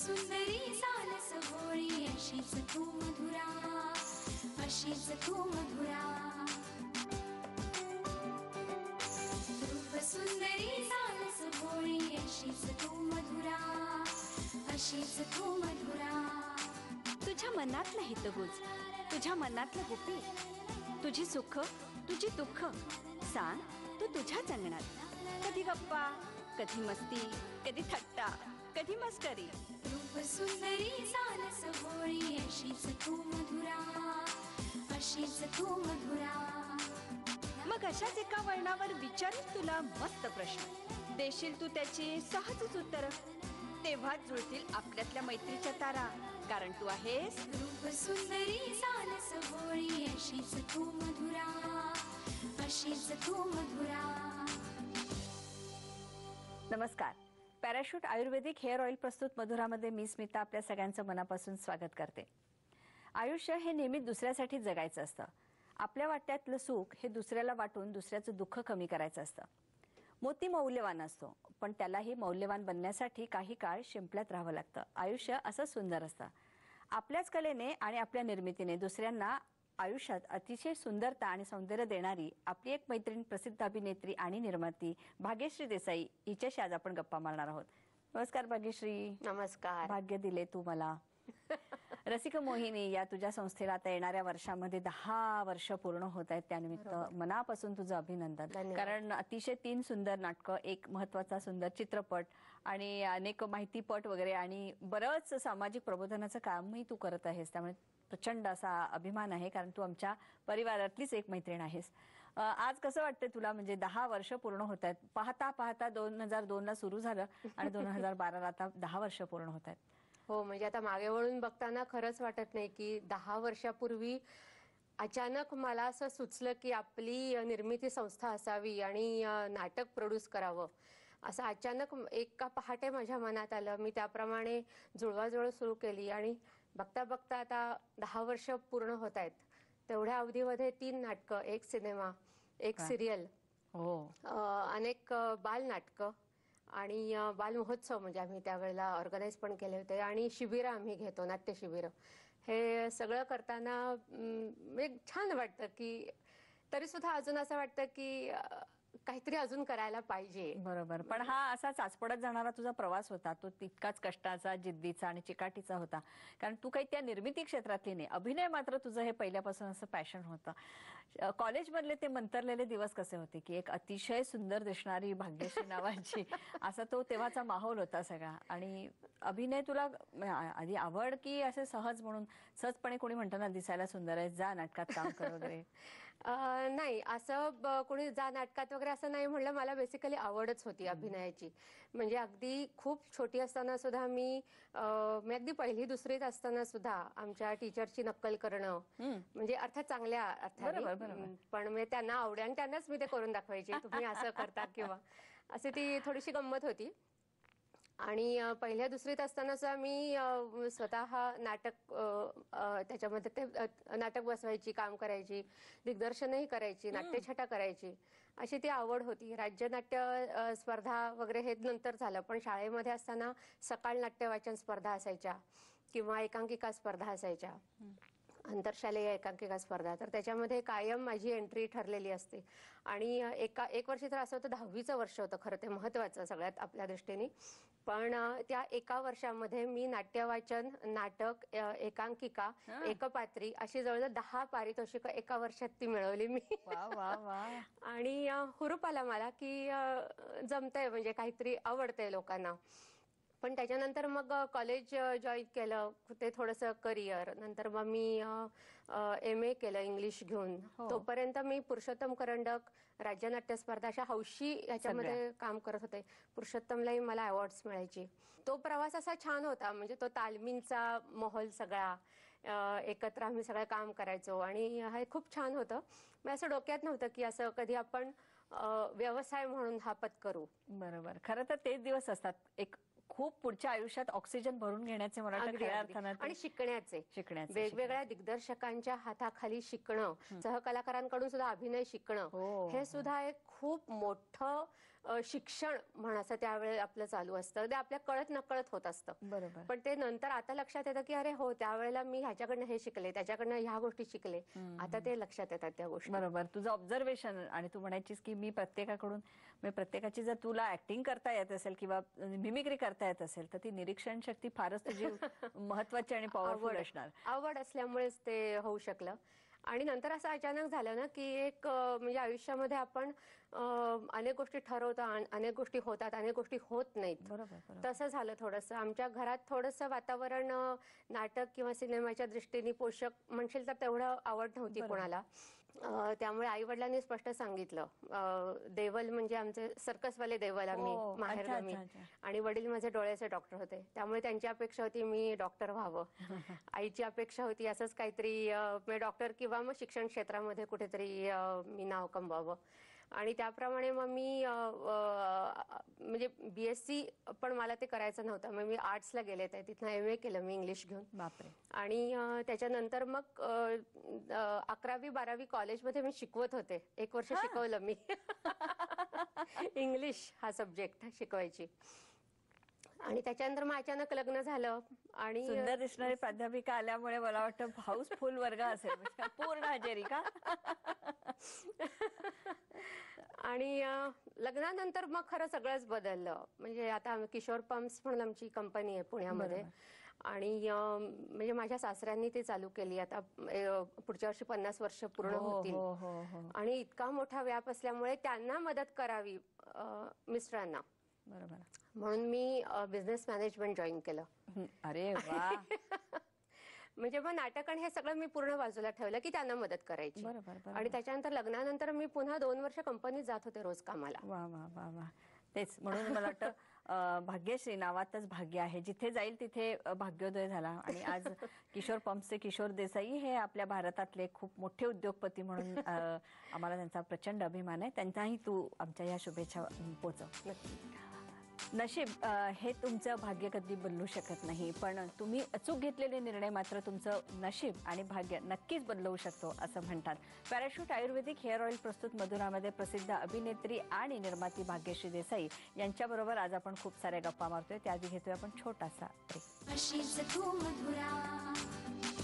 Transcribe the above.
सुंदरी सालस भोळी अशीच तू मधुरा, अशीच तू मधुरा. रूप सुंदरी सालस भोळी अशीच तू मधुरा, अशीच तू मधुरा. तुझ्या मनातलं हितगुज, तुझ्या मनातलं गुपी, तुझी सुख तुझी दुःख सांग तू तुझ्याच अंगणात. कधी गप्पा, कधी मस्ती, कधी थट्टा, कधी मस्करी. रूप सुंदरी सालस भोळी अशीच तू मधुरा, अशीच तू मधुरा. मग अशाच एका वळणावर विचारीन तुला मस्त प्रश्न, देशील तू त्याची सहजच उत्तर. तेव्हाच जुळतील आपल्यातल्या मैत्रीच्या तारा, कारण तू आहेस रूप सुंदरी सालस भोळी अशीच तू मधुरा, अशीच तू मधुरा. नमस्कार. पॅराशूट आयुर्वेदिक हेअर ऑइल प्रस्तुत मधुरामध्ये मी स्मिता आपल्या सगळ्यांचं मनापासून स्वागत करते. आयुष्य हे नेहमी दुसऱ्यासाठी जगायचं असतं. आपल्या वाट्यातलं सुख हे दुसऱ्याला वाटून दुसऱ्याचं दुःख कमी करायचं असतं. मोती मौल्यवान असतो, पण त्यालाही मौल्यवान बनण्यासाठी काही काळ शिंपल्यात राहावं लागतं. आयुष्य असं सुंदर असतं. आपल्याच कलेने आणि आपल्या निर्मितीने दुसऱ्यांना आयुष्यात अतिशय सुंदरता आणि सौंदर्य देणारी आपली एक मैत्रीण, प्रसिद्ध अभिनेत्री आणि निर्माती भाग्यश्री देसाई हिच्याशी आज आपण गप्पा मारणार आहोत. नमस्कार भाग्यश्री. नमस्कार. भाग्य दिले तू मला. रसिक मोहिनी या तुझ्या संस्थेला आता येणाऱ्या वर्षामध्ये 10 वर्ष पूर्ण होत आहेत. त्यानिमित्त मनापासून तुझं अभिनंदन. कारण अतिशय 3 सुंदर नाटकं, एक महत्वाचा सुंदर चित्रपट आणि अनेक माहितीपट वगैरे आणि बरंच सामाजिक प्रबोधनाचं कामही तू करत आहेस. त्यामुळे प्रचंड असा अभिमान आहे, कारण तू आमच्या परिवारातलीच एक मैत्रीण आहेस. आज कसं वाटतं तुला, म्हणजे 10 वर्ष पूर्ण होत आहेत. पाहता पाहता 2002ला सुरू झालं आणि 2012ला आता 10 वर्ष पूर्ण होत आहेत. हो, म्हणजे आता मागे वळून बघताना खरंच वाटत नाही की 10 वर्षापूर्वी अचानक मला असं सुचलं की आपली निर्मिती संस्था असावी आणि नाटक प्रोड्यूस करावं. असं अचानक एका पहाटे माझ्या मनात आलं. मी त्याप्रमाणे जुळवाजुळव सुरू केली आणि बघता बघता आता 10 वर्ष पूर्ण होत आहेत. तेवढ्या अवधीमध्ये 3 नाटकं, 1 सिनेमा, 1 सिरियल, अनेक बाल नाटकं आणि बाल महोत्सव म्हणजे आम्ही त्यावेळेला ऑर्गनाईज पण केले होते आणि शिबिरं आम्ही घेतो, नाट्य शिबिरं. हे सगळं करताना एक छान वाटतं की तरी सुद्धा अजून असं वाटतं की काहीतरी अजून करायला पाहिजे. बरोबर. पण हा असा चाचपडत जाणारा तुझा प्रवास होता, तो तितकाच कष्टाचा, जिद्दीचा आणि चिकाटीचा होता. कारण तू काही त्या निर्मिती क्षेत्रातली नाही. अभिनय मात्र तुझं हे पहिल्यापासून असं पॅशन होतं. कॉलेजमधले ते मंतरलेले दिवस कसे होते की एक अतिशय सुंदर दिसणारी भाग्यश्री नावाची असा तो तेव्हाचा माहोल होता सगळा. आणि अभिनय तुला आधी आवड की असे सहज म्हणून, सहजपणे कोणी म्हणतं ना दिसायला सुंदर आहे, जा नाटकात काम कर वगैरे? नाही, असं कोणी जा नाटकात वगैरे असं नाही म्हणलं. मला बेसिकली आवडच होती अभिनयाची. म्हणजे अगदी खूप छोटी असताना सुद्धा मी अगदी 1ली 2रीत असताना सुद्धा आमच्या टीचरची नक्कल करणं, म्हणजे अर्थात चांगल्या अर्थाने, पण मी त्यांना आवडे आणि त्यांनाच मी ते करून दाखवायची, तुम्ही असं करता किंवा अशी ती थोडीशी गंमत होती. आणि 1ल्या 2रीत असताना सुद्धा मी स्वतः नाटक, त्याच्यामध्ये ते नाटक बसवायची, काम करायची, दिग्दर्शनही करायची, नाट्यछटा करायची, अशी ती आवड होती. राज्यनाट्य स्पर्धा वगैरे हे नंतर झालं, पण शाळेमध्ये असताना सकाळ नाट्य वाचन स्पर्धा असायच्या किंवा एकांकिका स्पर्धा असायच्या, आंतरशालेय एकांकिका स्पर्धा. तर त्याच्यामध्ये कायम माझी एंट्री ठरलेली असते. आणि एक वर्ष तर असं होतं, 10वीचं वर्ष होतं खरं ते महत्वाचं सगळ्यात आपल्या दृष्टीने. पण त्या एका वर्षामध्ये मी नाट्यवाचन, नाटक, एकांकिका, एकपात्री अशी जवळजवळ 10 पारितोषिकं एका वर्षात ती मिळवली मी. आणि हुरूप आला मला की जमतंय, म्हणजे काहीतरी आवडतंय लोकांना. पण त्याच्यानंतर मग कॉलेज जॉईन केलं, ते थोडंसं करिअर. नंतर मग मी MA केलं इंग्लिश घेऊन. तोपर्यंत मी पुरुषोत्तम करंडक, राज्यनाट्य स्पर्धा अशा हौशी ह्याच्यामध्ये काम करत होते. पुरुषोत्तमलाही मला अवॉर्ड्स मिळायची. तो प्रवास असा छान होता, म्हणजे तो तालमींचा माहोल सगळा, एकत्र आम्ही सगळं काम करायचो आणि हे खूप छान होतं. मी असं डोक्यात नव्हतं की असं कधी आपण व्यवसाय म्हणून हा पत्करू. बरोबर. खरं तर तेच दिवस असतात, एक खूप पुढच्या आयुष्यात ऑक्सिजन भरून घेण्याचे मला वाटतं अगदी, खऱ्या अगदी. अर्थानं आणि शिकण्याचे शिकण्याचे वेगवेगळ्या दिग्दर्शकांच्या हाताखाली शिकणं, सहकलाकारांकडून सुद्धा अभिनय शिकणं, हो. हे सुद्धा एक खूप मोठं शिक्षण म्हणायचं त्यावेळेला आपलं चालू असतं. ते आपल्या कळत नकळत होत असतं. बरोबर. पण ते नंतर आता लक्षात येतं की अरे हो, त्यावेळेला मी ह्याच्याकडनं हे शिकले, त्याच्याकडनं ह्या गोष्टी शिकले. आता ते लक्षात येतात त्या गोष्टी. बरोबर. तुझं ऑब्झर्वेशन आणि तू म्हणायचीस की मी प्रत्येकाकडून म्हणजे प्रत्येकाची जर तुला ऍक्टिंग करता येत असेल किंवा मिमिक्री करता येत असेल तर ती निरीक्षण शक्ती फारच तुझी महत्वाची आणि पॉवरफुल असणार. आवड असल्यामुळेच ते होऊ शकलं. आणि नंतर असं अचानक झालं ना की एक म्हणजे आयुष्यामध्ये आपण अनेक गोष्टी ठरवतो, अनेक गोष्टी होतात, अनेक गोष्टी होत नाहीत. बरोबर. तसं झालं थोडंसं. आमच्या घरात थोडंसं वातावरण नाटक किंवा सिनेमाच्या दृष्टीने पोषक म्हणशील तर तेवढं आवड नव्हती कोणाला. त्यामुळे आई वडिलांनी स्पष्ट सांगितलं. देवल म्हणजे आमचे सर्कसवाले देवल आम्ही माहेरगावी, आणि वडील माझे डोळ्याचे डॉक्टर होते. त्यामुळे त्यांची अपेक्षा होती मी डॉक्टर व्हावं. आईची अपेक्षा होती असंच काहीतरी डॉक्टर किंवा मग शिक्षण क्षेत्रामध्ये कुठेतरी मी नाव कमवावं. आणि त्याप्रमाणे मग मी म्हणजे BSc पण मला ते करायचं नव्हतं. मग मी आर्ट्सला गेले, तिथनं MA केलं मी इंग्लिश घेऊन. बापरे. आणि त्याच्यानंतर मग 11वी 12वी कॉलेजमध्ये मी शिकवत होते. 1 वर्ष शिकवलं मी इंग्लिश हा सब्जेक्ट शिकवायची. आणि त्याच्यानंतर मग अचानक लग्न झालं. आणि सुंदर दिसणारी प्राध्यापिका आल्यामुळे मला वाटतं हाऊसफुल वर्ग असेल, म्हणजे पूर्ण हजेरी का? आणि लग्नानंतर मग खरं सगळंच बदललं. म्हणजे आता किशोर पंप्स म्हणून आमची कंपनी आहे पुण्यामध्ये. आणि म्हणजे माझ्या सासऱ्यांनी ते चालू केली. आता पुढच्या वर्षी 50 वर्ष पूर्ण होतील. आणि इतका मोठा व्याप असल्यामुळे त्यांना मदत करावी मिस्टरांना, बरोबर, म्हणून मी बिझनेस मॅनेजमेंट जॉईन केलं. अरे वा. म्हणजे मग नाटक आणि हे सगळं मी पूर्ण बाजूला ठेवलं की त्यांना मदत करायची. बरोबर. आणि त्याच्यानंतर लग्नानंतर मी पुन्हा 2 वर्ष कंपनीत जात होते रोज कामाला. वा वा वा वा. तेच म्हणून मला वाटतं भाग्यश्री नावातच भाग्य आहे. जिथे जाईल तिथे भाग्योदय झाला. आणि आज किशोर पंप्सचे किशोर देसाई हे आपल्या भारतातले खूप मोठे उद्योगपती म्हणून आम्हाला त्यांचा प्रचंड अभिमान आहे. त्यांचाही तू आमच्या या शुभेच्छा पोचव. नशीब हे तुमचं भाग्य कधी बदलू शकत नाही, पण तुम्ही अचूक घेतलेले निर्णय मात्र तुमचं नशीब आणि भाग्य नक्कीच बदलवू शकतो असं म्हणतात. पॅराशूट आयुर्वेदिक हेअर ऑइल प्रस्तुत मधुरामध्ये प्रसिद्ध अभिनेत्री आणि निर्माती भाग्यश्री देसाई यांच्याबरोबर आज आपण खूप साऱ्या गप्पा मारतोय. त्याआधी घेतोय आपण छोटासा ब्रेक. अशीच तू मधुरा.